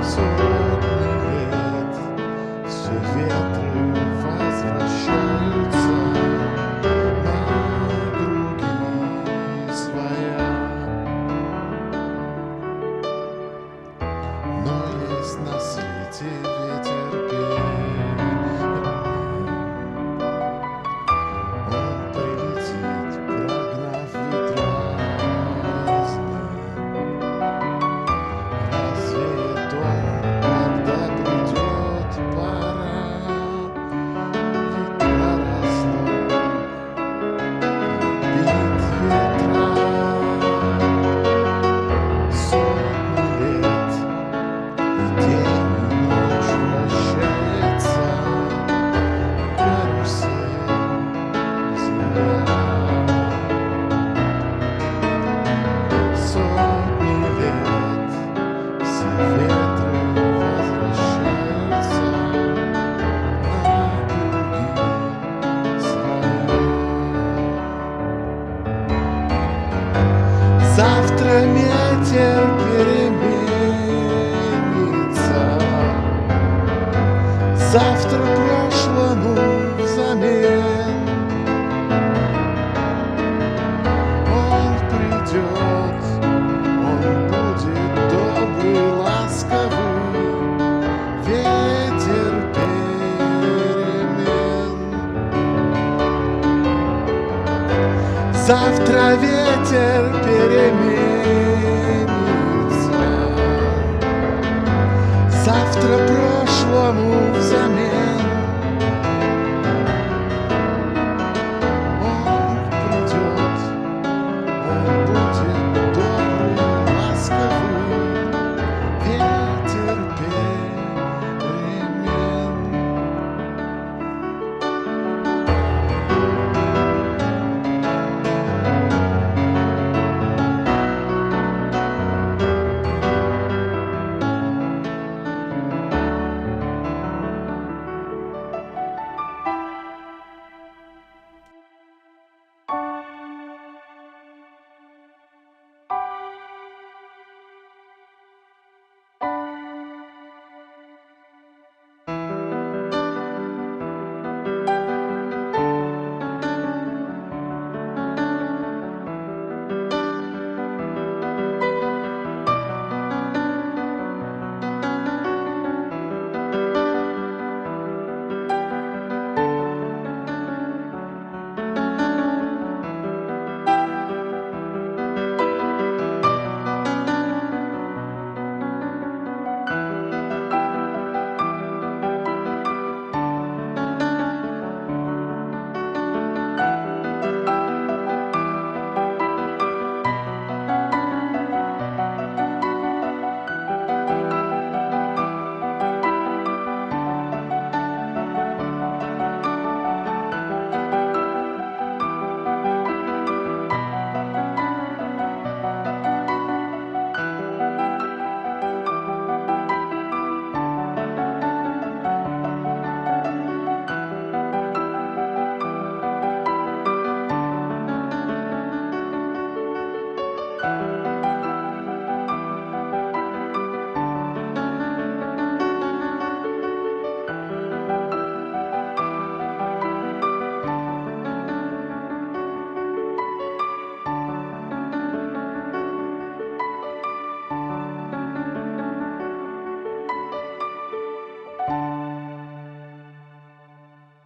Сотни лет все ветры возвращаются на круги своя. Но есть на свете ветер первый. Он прилетит, прогнав ветра из дна. Развеет он, когда придет пора. Ветра разнов, бит ветра. Сотни лет и день, и ночь вращается карусель земля. Сотни лет все ветры возвращаются на круги своя. Завтра ветер переменится, завтра прошлому взамен. Он придет, он будет добрый, ласковый, ветер перемен. Завтра ветер переменится, завтра прошлому взамен.